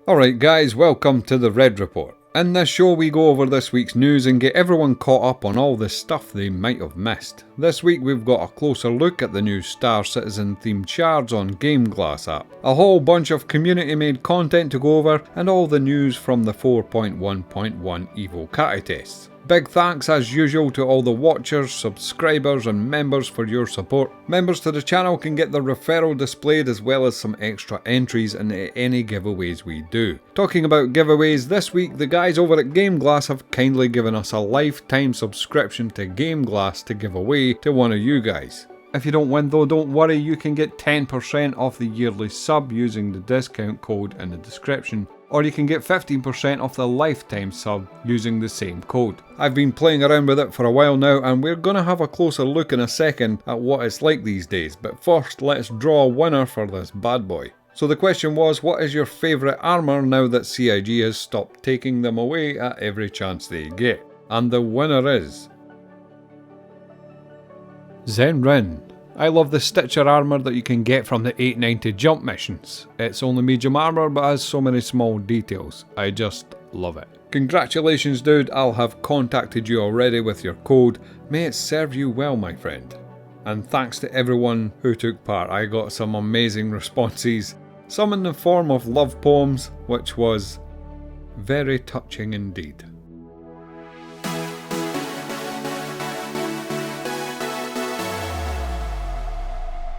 Alright guys, welcome to the Red Report. In this show we go over this week's news and get everyone caught up on all the stuff they might have missed. This week we've got a closer look at the new Star Citizen themed Shards on Game Glass app, a whole bunch of community made content to go over, and all the news from the 4.1.1 Evo Catty tests. Big thanks as usual to all the watchers, subscribers and members for your support. Members to the channel can get the referral displayed as well as some extra entries into any giveaways we do. Talking about giveaways, this week the guys over at Game Glass have kindly given us a lifetime subscription to Game Glass to give away to one of you guys. If you don't win though, don't worry, you can get 10% off the yearly sub using the discount code in the description. Or you can get 15% off the lifetime sub using the same code. I've been playing around with it for a while now and we're going to have a closer look in a second at what it's like these days, but first let's draw a winner for this bad boy. So the question was, what is your favourite armour now that CIG has stopped taking them away at every chance they get? And the winner is Zenrin. I love the Stitcher armour that you can get from the 890 jump missions. It's only medium armour but has so many small details. I just love it. Congratulations dude, I'll have contacted you already with your code. May it serve you well my friend. And thanks to everyone who took part. I got some amazing responses. Some in the form of love poems, which was very touching indeed.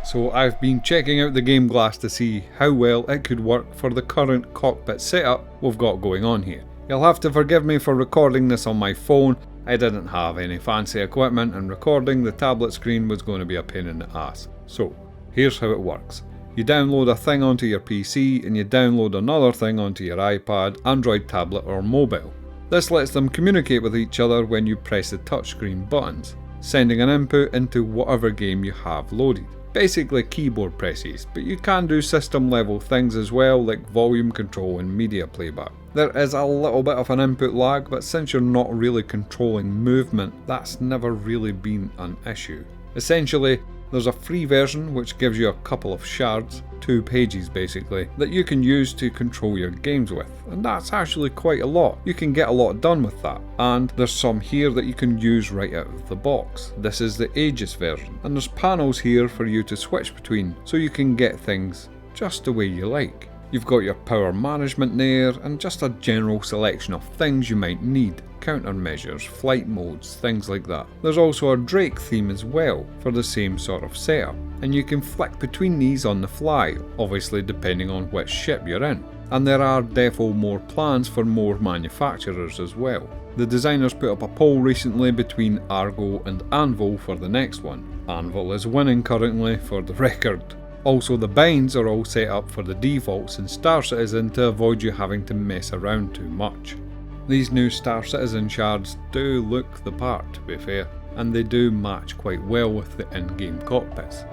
So I've been checking out the Game Glass to see how well it could work for the current cockpit setup we've got going on here. You'll have to forgive me for recording this on my phone. I didn't have any fancy equipment and recording the tablet screen was going to be a pain in the ass. So here's how it works. You download a thing onto your PC and you download another thing onto your iPad, Android tablet or mobile. This lets them communicate with each other when you press the touchscreen buttons, sending an input into whatever game you have loaded. Basically keyboard presses, but you can do system level things as well like volume control and media playback. There is a little bit of an input lag, but since you're not really controlling movement, that's never really been an issue. Essentially, there's a free version which gives you a couple of shards, 2 pages basically, that you can use to control your games with, and that's actually quite a lot. You can get a lot done with that, and there's some here that you can use right out of the box. This is the Aegis version, and there's panels here for you to switch between, so you can get things just the way you like. You've got your power management there, and just a general selection of things you might need. Countermeasures, flight modes, things like that. There's also a Drake theme as well for the same sort of setup, and you can flick between these on the fly, obviously depending on which ship you're in. And there are therefore more plans for more manufacturers as well. The designers put up a poll recently between Argo and Anvil for the next one. Anvil is winning currently for the record. Also the binds are all set up for the defaults in Star Citizen to avoid you having to mess around too much. These new Star Citizen shards do look the part to be fair, and they do match quite well with the in-game cockpits.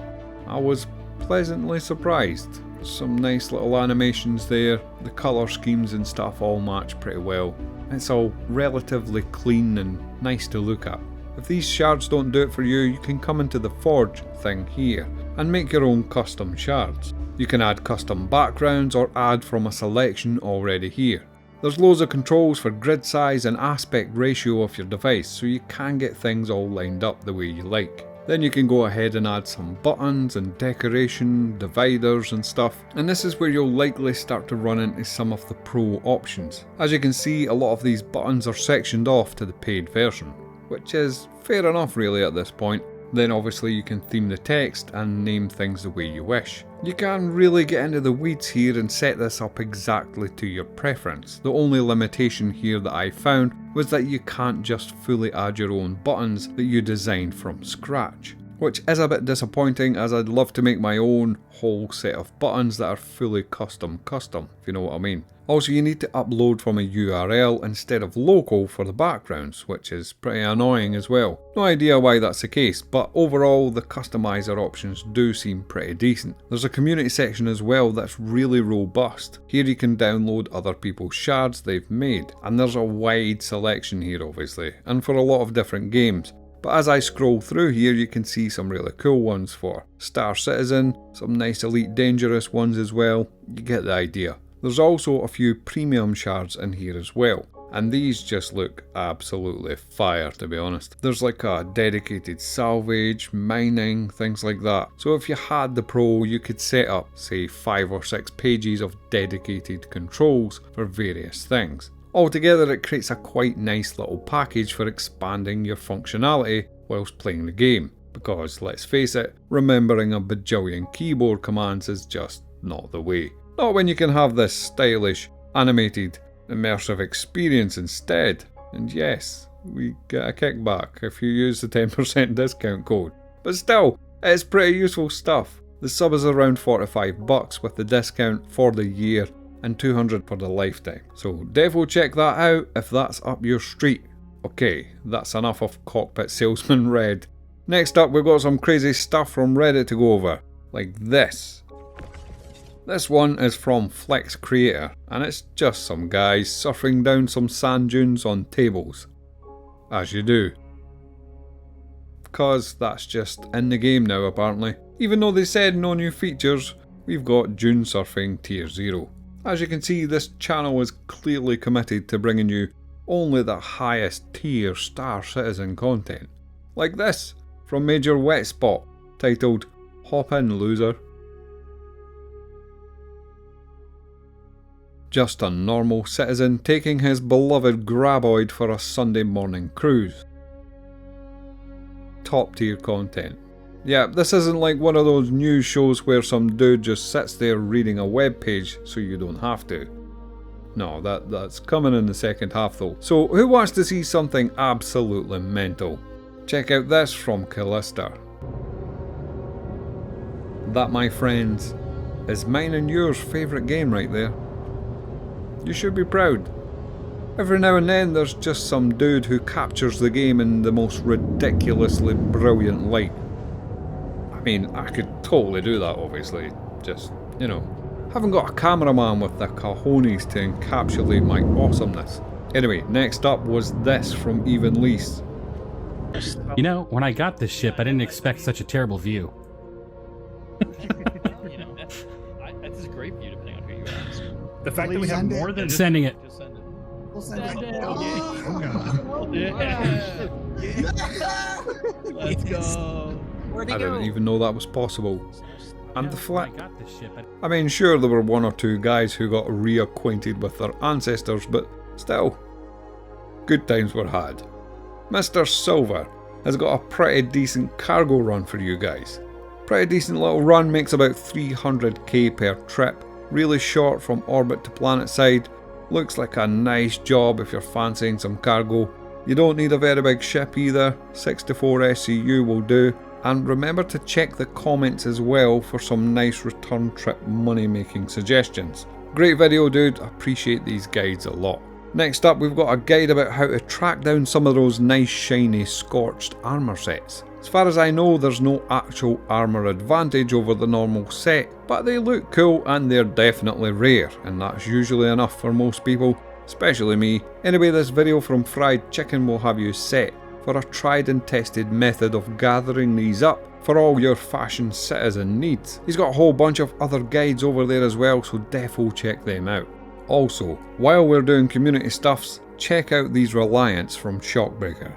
I was pleasantly surprised. Some nice little animations there, the colour schemes and stuff all match pretty well. It's all relatively clean and nice to look at. If these shards don't do it for you, you can come into the Forge thing here and make your own custom shards. You can add custom backgrounds or add from a selection already here. There's loads of controls for grid size and aspect ratio of your device, so you can get things all lined up the way you like. Then you can go ahead and add some buttons and decoration, dividers and stuff, and this is where you'll likely start to run into some of the pro options. As you can see, a lot of these buttons are sectioned off to the paid version, which is fair enough really at this point. Then obviously you can theme the text and name things the way you wish. You can really get into the weeds here and set this up exactly to your preference. The only limitation here that I found was that you can't just fully add your own buttons that you designed from scratch, which is a bit disappointing as I'd love to make my own whole set of buttons that are fully custom, if you know what I mean. Also, you need to upload from a URL instead of local for the backgrounds, which is pretty annoying as well. No idea why that's the case, but overall the customizer options do seem pretty decent. There's a community section as well that's really robust. Here you can download other people's shards they've made, and there's a wide selection here obviously, and for a lot of different games. But as I scroll through here you can see some really cool ones for Star Citizen, some nice Elite Dangerous ones as well, you get the idea. There's also a few premium shards in here as well, and these just look absolutely fire, to be honest. There's like a dedicated salvage, mining, things like that. So if you had the Pro, you could set up, say, 5 or 6 pages of dedicated controls for various things. Altogether, it creates a quite nice little package for expanding your functionality whilst playing the game, because let's face it, remembering a bajillion keyboard commands is just not the way. Not when you can have this stylish, animated, immersive experience instead. And yes, we get a kickback if you use the 10% discount code. But still, it's pretty useful stuff. The sub is around $45 with the discount for the year and $200 for the lifetime. So defo check that out if that's up your street. Okay, that's enough of Cockpit Salesman Red. Next up, we've got some crazy stuff from Reddit to go over, like this. This one is from Flex Creator, and it's just some guys surfing down some sand dunes on tables. As you do. Because that's just in the game now apparently. Even though they said no new features, we've got dune surfing tier 0. As you can see, this channel is clearly committed to bringing you only the highest tier Star Citizen content. Like this, from Major Wetspot, titled "Hop in, Loser." Just a normal citizen taking his beloved graboid for a Sunday morning cruise. Top tier content. Yeah, this isn't like one of those news shows where some dude just sits there reading a web page so you don't have to. No, that's coming in the second half though. So who wants to see something absolutely mental? Check out this from Callista. That, my friends, is mine and yours favourite game right there. You should be proud. Every now and then there's just some dude who captures the game in the most ridiculously brilliant light. I mean, I could totally do that obviously, just, you know, haven't got a cameraman with the cojones to encapsulate my awesomeness. Anyway, next up was this from Even Lease. You know, when I got this ship, I didn't expect such a terrible view. You know, this is a great view depending on who you ask. The fact that we have more than Sending it. Just send it. We'll send it. Oh, yeah. Let's go. I didn't even know that was possible. And the flip. I got this ship. I mean, sure, there were one or two guys who got reacquainted with their ancestors, but still, good times were had. Mr. Silver has got a pretty decent cargo run for you guys. Pretty decent little run, makes about 300k per trip, really short from orbit to planet side. Looks like a nice job if you're fancying some cargo. You don't need a very big ship either, 64 SCU will do. And remember to check the comments as well for some nice return trip money making suggestions. Great video dude, appreciate these guides a lot. Next up, we've got a guide about how to track down some of those nice shiny scorched armour sets. As far as I know, there's no actual armour advantage over the normal set, but they look cool and they're definitely rare, and that's usually enough for most people, especially me. Anyway, this video from Fried Chicken will have you set for a tried and tested method of gathering these up for all your fashion citizen needs. He's got a whole bunch of other guides over there as well, so defo check them out. Also, while we're doing community stuffs, check out these Reliants from Shockbreaker.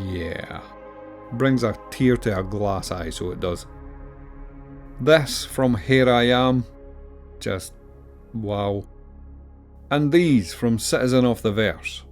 Yeah, brings a tear to a glass eye, so it does. This from Here I Am, just wow. And these from Citizen of the Verse.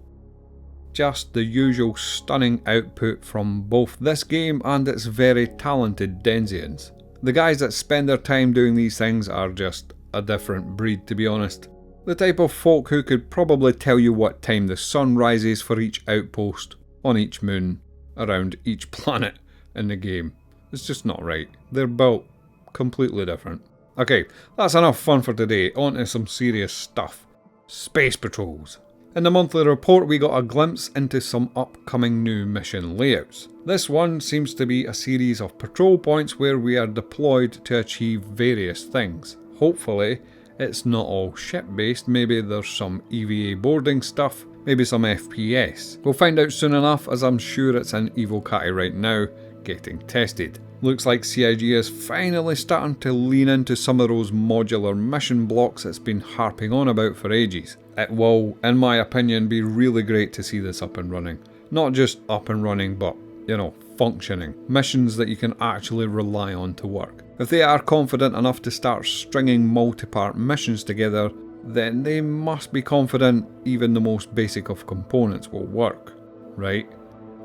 Just the usual stunning output from both this game and its very talented Denzians. The guys that spend their time doing these things are just a different breed, to be honest. The type of folk who could probably tell you what time the sun rises for each outpost, on each moon, around each planet in the game. It's just not right. They're built completely different. Okay, that's enough fun for today, on to some serious stuff. Space patrols. In the monthly report we got a glimpse into some upcoming new mission layouts. This one seems to be a series of patrol points where we are deployed to achieve various things. Hopefully it's not all ship based, maybe there's some EVA boarding stuff, maybe some FPS. We'll find out soon enough, as I'm sure it's in Evo Catty right now, getting tested. Looks like CIG is finally starting to lean into some of those modular mission blocks it's been harping on about for ages. It will, in my opinion, be really great to see this up and running. Not just up and running, but, you know, functioning. Missions that you can actually rely on to work. If they are confident enough to start stringing multi-part missions together, then they must be confident even the most basic of components will work, right?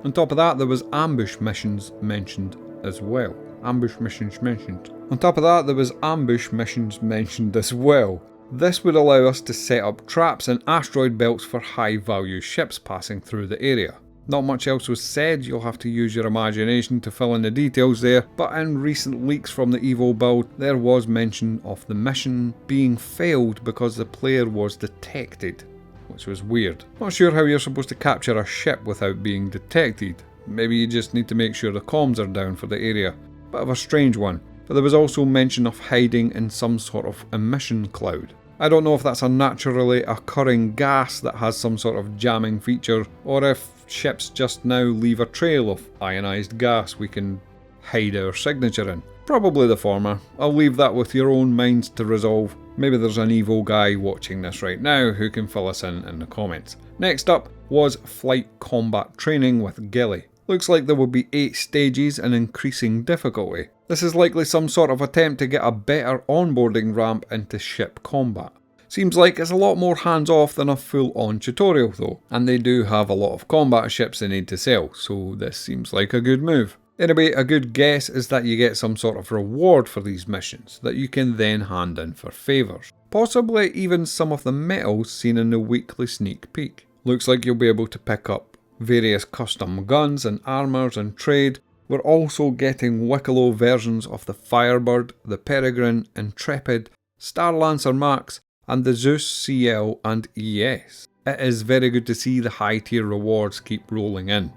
On top of that, there was ambush missions mentioned as well. Ambush missions mentioned. On top of that, there was ambush missions mentioned as well. This would allow us to set up traps and asteroid belts for high value ships passing through the area. Not much else was said, you'll have to use your imagination to fill in the details there, but in recent leaks from the Evo build, there was mention of the mission being failed because the player was detected, which was weird. Not sure how you're supposed to capture a ship without being detected. Maybe you just need to make sure the comms are down for the area. Bit of a strange one. But there was also mention of hiding in some sort of emission cloud. I don't know if that's a naturally occurring gas that has some sort of jamming feature, or if ships just now leave a trail of ionized gas we can hide our signature in. Probably the former. I'll leave that with your own minds to resolve. Maybe there's an evil guy watching this right now who can fill us in the comments. Next up was flight combat training with Ghillie. Looks like there will be 8 stages and increasing difficulty. This is likely some sort of attempt to get a better onboarding ramp into ship combat. Seems like it's a lot more hands-off than a full-on tutorial though, and they do have a lot of combat ships they need to sell, so this seems like a good move. Anyway, a good guess is that you get some sort of reward for these missions that you can then hand in for favours. Possibly even some of the medals seen in the weekly sneak peek. Looks like you'll be able to pick up various custom guns and armours and trade. We're also getting Wicklow versions of the Firebird, the Peregrine, Intrepid, Star Lancer Max, and the Zeus CL and ES. It is very good to see the high tier rewards keep rolling in.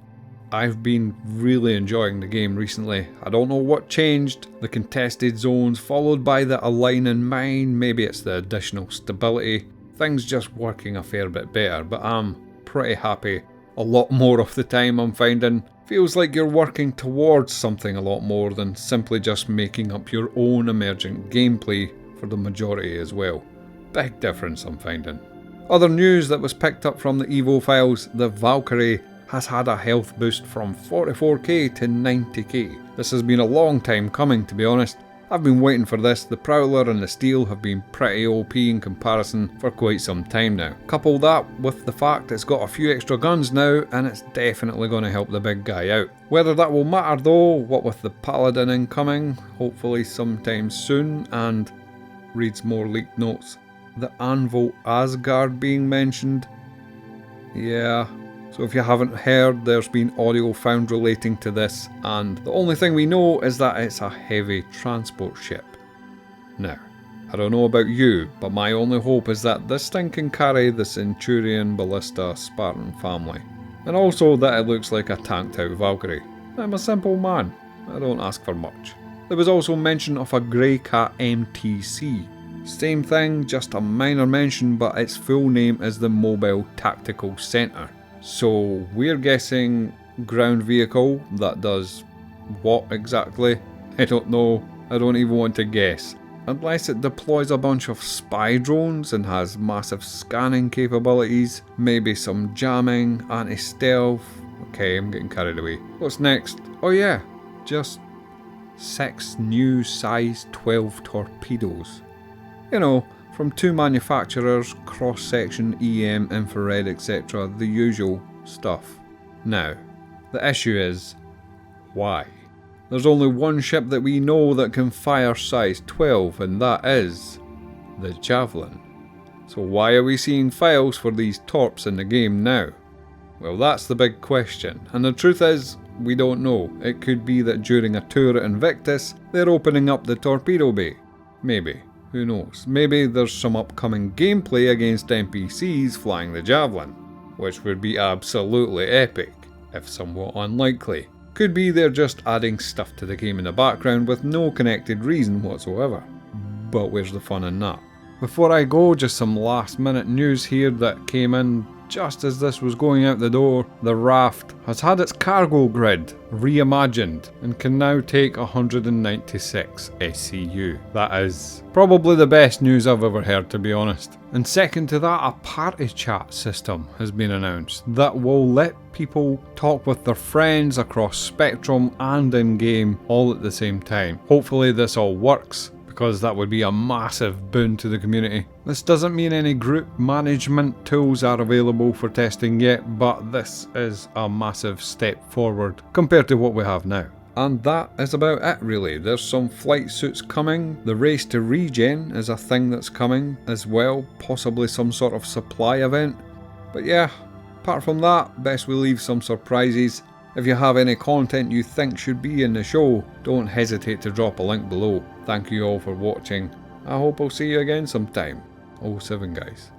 I've been really enjoying the game recently. I don't know what changed. The contested zones followed by the align and mine, maybe it's the additional stability. Things just working a fair bit better, but I'm pretty happy. A lot more of the time I'm finding. Feels like you're working towards something a lot more than simply just making up your own emergent gameplay for the majority as well. Big difference I'm finding. Other news that was picked up from the Evo files, the Valkyrie has had a health boost from 44k to 90k. This has been a long time coming, to be honest. I've been waiting for this. The Prowler and the Steel have been pretty OP in comparison for quite some time now. Couple that with the fact it's got a few extra guns now, and it's definitely going to help the big guy out. Whether that will matter though, what with the Paladin incoming, hopefully sometime soon, and reads more leaked notes. The Anvil Asgard being mentioned. Yeah. So if you haven't heard, there's been audio found relating to this, and the only thing we know is that it's a heavy transport ship. Now, I don't know about you, but my only hope is that this thing can carry the Centurion, Ballista, Spartan family. And also that it looks like a tanked out Valkyrie. I'm a simple man, I don't ask for much. There was also mention of a Grey Cat MTC. Same thing, just a minor mention, but its full name is the Mobile Tactical Centre. So we're guessing ground vehicle that does what exactly? I don't know, I don't even want to guess. Unless it deploys a bunch of spy drones and has massive scanning capabilities, maybe some jamming, anti-stealth. Okay, I'm getting carried away. What's next? Oh yeah, just 6 new size 12 torpedoes. You know, from 2 manufacturers, cross-section, EM, infrared, etc. The usual stuff. Now, the issue is, why? There's only one ship that we know that can fire size 12, and that is the Javelin. So why are we seeing files for these torps in the game now? Well, that's the big question, and the truth is, we don't know. It could be that during a tour at Invictus, they're opening up the torpedo bay. Maybe. Who knows? Maybe there's some upcoming gameplay against NPCs flying the Javelin, which would be absolutely epic, if somewhat unlikely. Could be they're just adding stuff to the game in the background with no connected reason whatsoever. But where's the fun in that? Before I go, just some last minute news here that came in just as this was going out the door, the raft has had its cargo grid reimagined and can now take 196 SCU. That is probably the best news I've ever heard, to be honest. And second to that, a party chat system has been announced that will let people talk with their friends across Spectrum and in-game all at the same time. Hopefully this all works, because that would be a massive boon to the community. This doesn't mean any group management tools are available for testing yet, but this is a massive step forward compared to what we have now. And that is about it really. There's some flight suits coming, the race to regen is a thing that's coming as well, possibly some sort of supply event. But yeah, apart from that, best we leave some surprises. If you have any content you think should be in the show, don't hesitate to drop a link below. Thank you all for watching. I hope I'll see you again sometime. 07 guys.